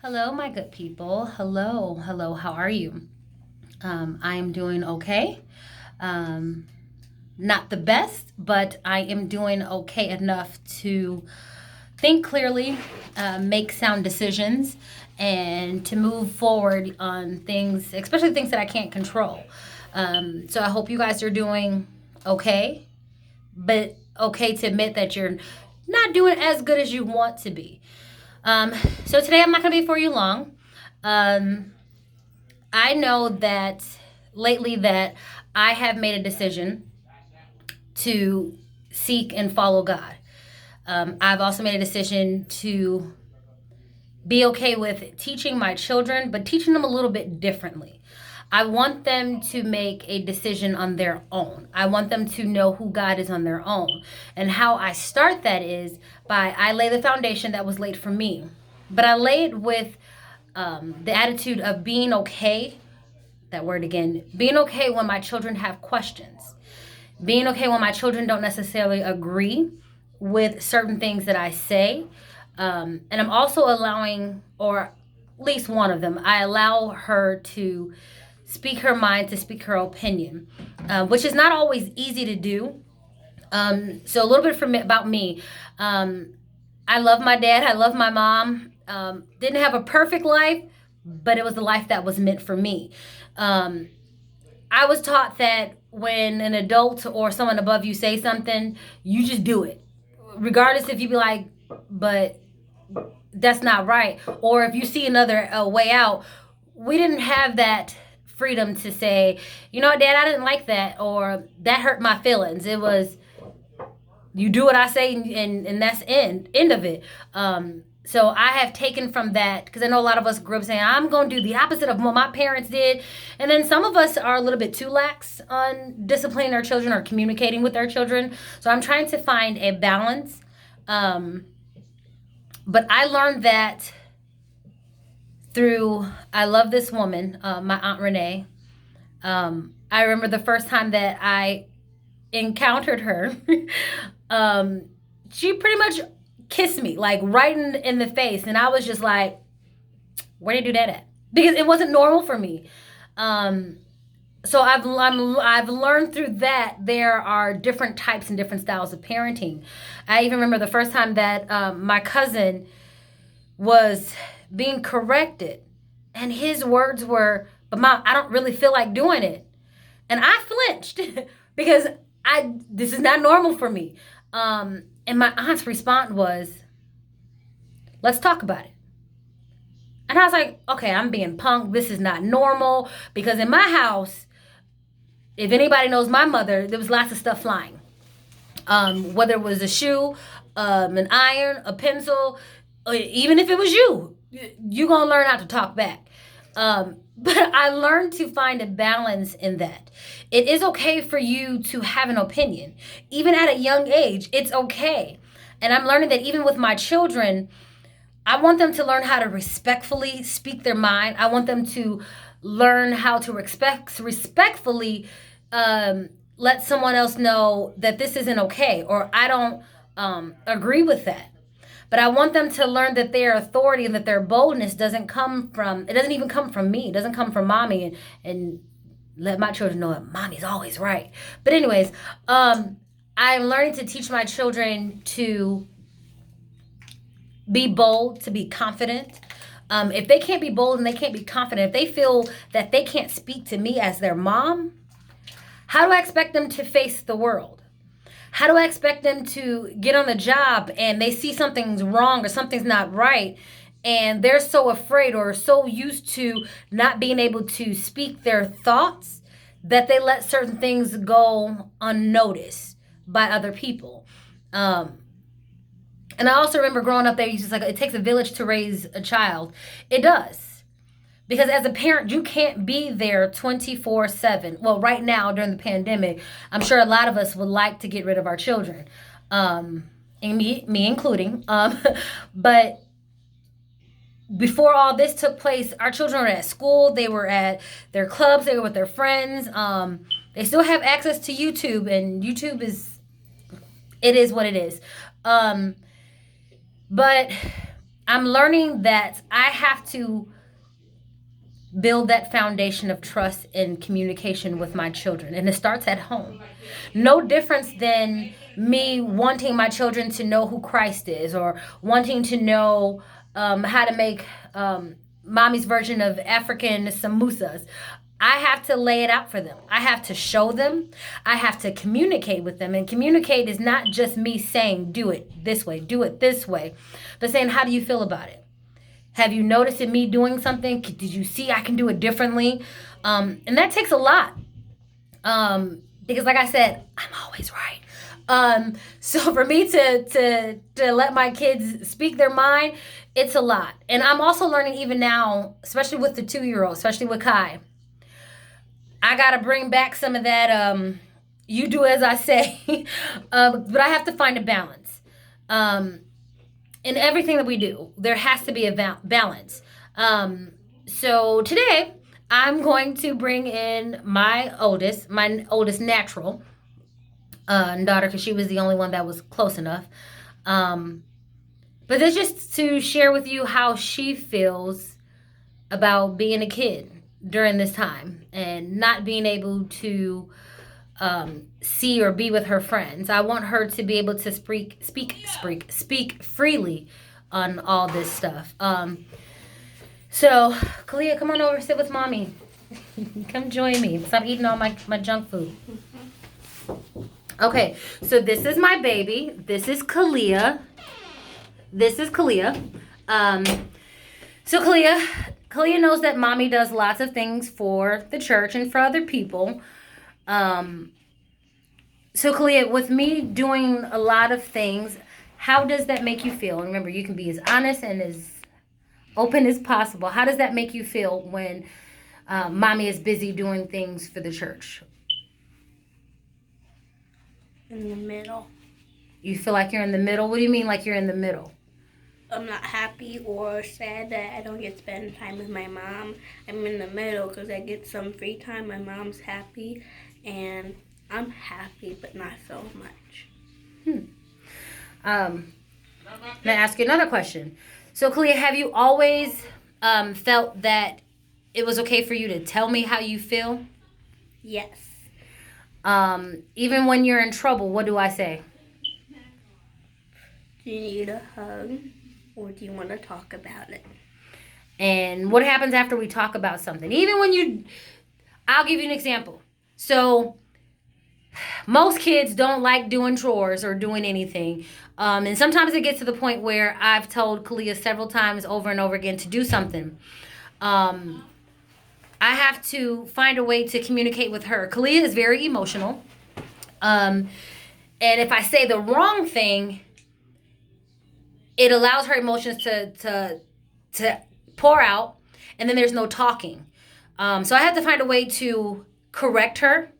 Hello, my good people. Hello, hello. How are you? I am doing okay. Um, Not the best, but I am doing okay enough to think clearly, make sound decisions, and to move forward on things, especially things that I can't control. So I hope you guys are doing okay, but okay to admit that you're not doing as good as you want to be. Um, so today I'm not going to be for you long. Um, I know that lately that I have made a decision to seek and follow God. I've also made a decision to be okay with teaching my children, but teaching them a little bit differently. I want them to make a decision on their own. I want them to know who God is on their own. And how I start that is by I lay the foundation that was laid for me. But I lay it with the attitude of being okay, that word again, being okay when my children have questions, being okay when my children don't necessarily agree with certain things that I say. And I'm also allowing, or at least one of them, I allow her to speak her mind, to speak her opinion, which is not always easy to do. So a little bit about me. Um, I love my dad. I love my mom. Didn't have a perfect life, but it was the life that was meant for me. Um, I was taught that when an adult or someone above you say something, you just do it, regardless if you be like, but that's not right, or if you see another way out. We didn't have that freedom to say, you know what, Dad, I didn't like that, or that hurt my feelings. It was you do what I say, and that's end of it. So I have taken from that because I know a lot of us grew up saying I'm going to do the opposite of what my parents did, and then some of us are a little bit too lax on disciplining our children or communicating with our children. So I'm trying to find a balance. Um, but I learned that through I love this woman, my aunt Renee. I remember the first time that I encountered her. um, she pretty much kissed me like right in the face, and I was just like, "Where did you do that at?" Because it wasn't normal for me. Um, so I've learned through that there are different types and different styles of parenting. I even remember the first time that my cousin was being corrected, and his words were, "But Mom, I don't really feel like doing it," and I flinched because I this is not normal for me. And my aunt's response was, "Let's talk about it." And I was like, "Okay, I'm being punked. This is not normal because in my house, if anybody knows my mother, there was lots of stuff flying. Whether it was a shoe, an iron, a pencil, even if it was you're gonna learn how to talk back." But I learned to find a balance in that. It is okay for you to have an opinion, even at a young age. It's okay, and I'm learning that even with my children, I want them to learn how to respectfully speak their mind. I want them to learn how to respectfully let someone else know that this isn't okay or I don't agree with that. But I want them to learn that their authority and that their boldness it doesn't even come from me. It doesn't come from mommy, and let my children know that mommy's always right. But anyways, I'm learning to teach my children to be bold, to be confident. If they can't be bold and they can't be confident, if they feel that they can't speak to me as their mom, how do I expect them to face the world? How do I expect them to get on the job and they see something's wrong or something's not right, and they're so afraid or so used to not being able to speak their thoughts that they let certain things go unnoticed by other people? Um, and I also remember growing up there, you just like it takes a village to raise a child. It does. Because as a parent, you can't be there 24/7. Well, right now during the pandemic, I'm sure a lot of us would like to get rid of our children, um, and me including. But before all this took place, our children were at school, they were at their clubs, they were with their friends. They still have access to YouTube, and YouTube it is what it is. But I'm learning that I have to build that foundation of trust and communication with my children. And it starts at home. No difference than me wanting my children to know who Christ is or wanting to know how to make mommy's version of African samosas. I have to lay it out for them. I have to show them. I have to communicate with them. And communicate is not just me saying, do it this way, do it this way, but saying, how do you feel about it? Have you noticed in me doing something? Did you see I can do it differently? And that takes a lot. Because like I said, I'm always right. So for me to let my kids speak their mind, it's a lot. And I'm also learning even now, especially with the 2-year-old, especially with Kai, I gotta bring back some of that you do as I say. But I have to find a balance. In everything that we do, there has to be a balance. So today, I'm going to bring in my oldest natural daughter, because she was the only one that was close enough. But it's just to share with you how she feels about being a kid during this time and not being able to see or be with her friends. I want her to be able to speak freely on all this stuff. So, Kalia, come on over, sit with mommy. Come join me. Stop eating all my junk food. Okay, so this is my baby. This is Kalia. So Kalia knows that mommy does lots of things for the church and for other people. So Kalia, with me doing a lot of things, how does that make you feel? And remember, you can be as honest and as open as possible. How does that make you feel when mommy is busy doing things for the church? In the middle. You feel like you're in the middle? What do you mean like you're in the middle? I'm not happy or sad that I don't get to spend time with my mom. I'm in the middle because I get some free time. My mom's happy and I'm happy, but not so much. Let me ask you another question. So, Kalia, have you always felt that it was okay for you to tell me how you feel? Yes. Even when you're in trouble, what do I say? Do you need a hug or do you want to talk about it? And what happens after we talk about something? Even when I'll give you an example. So, most kids don't like doing chores or doing anything. And sometimes it gets to the point where I've told Kalia several times over and over again to do something. I have to find a way to communicate with her. Kalia is very emotional. And if I say the wrong thing, it allows her emotions to pour out, and then there's no talking. So I have to find a way to correct her,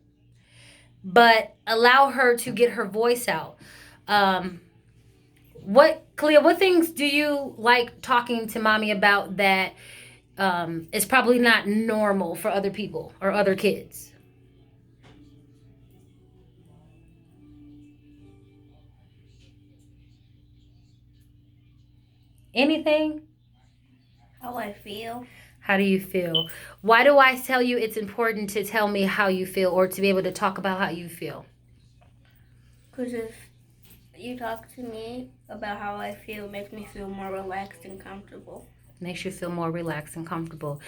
but allow her to get her voice out. Kalia, what things do you like talking to mommy about that is probably not normal for other people or other kids? Anything? How I feel. How do you feel? Why do I tell you it's important to tell me how you feel or to be able to talk about how you feel? Because if you talk to me about how I feel, it makes me feel more relaxed and comfortable. Makes you feel more relaxed and comfortable.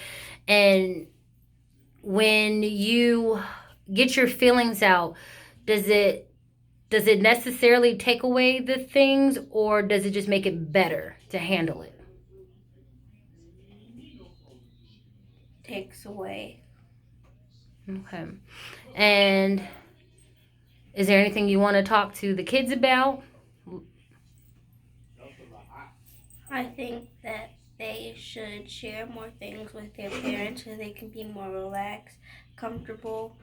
And when you get your feelings out, does it necessarily take away the things, or does it just make it better to handle it? Takes away. Okay. And is there anything you want to talk to the kids about? I think that they should share more things with their parents so they can be more relaxed, comfortable,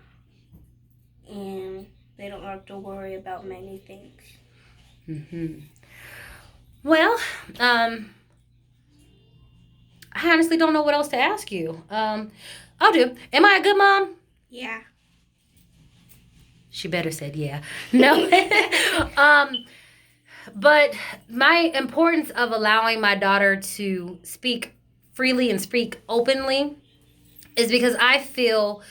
and they don't have to worry about many things. Mm-hmm. Well, I honestly don't know what else to ask you. I'll do. Am I a good mom? Yeah. She better said yeah. No. But my importance of allowing my daughter to speak freely and speak openly is because I feel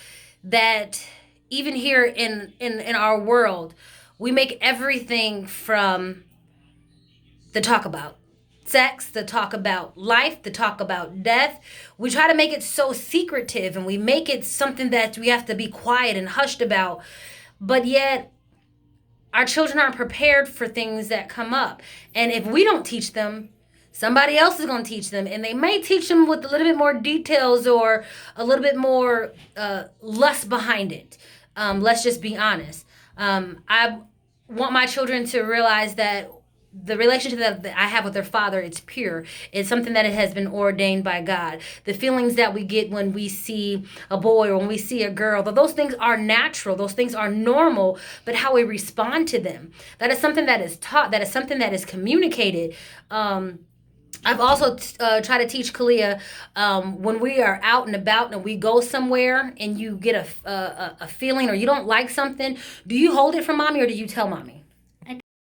that even here in our world, we make everything from the talk about sex, the talk about life, the talk about death. We try to make it so secretive and we make it something that we have to be quiet and hushed about. But yet, our children aren't prepared for things that come up. And if we don't teach them, somebody else is going to teach them. And they may teach them with a little bit more details or a little bit more lust behind it. Let's just be honest. I want my children to realize that the relationship that I have with their father, it's pure. It's something that it has been ordained by God. The feelings that we get when we see a boy or when we see a girl, those things are natural. Those things are normal, but how we respond to them, that is something that is taught. That is something that is communicated. I've also tried to teach Kalia when we are out and about and we go somewhere and you get a feeling or you don't like something, do you hold it from mommy or do you tell mommy?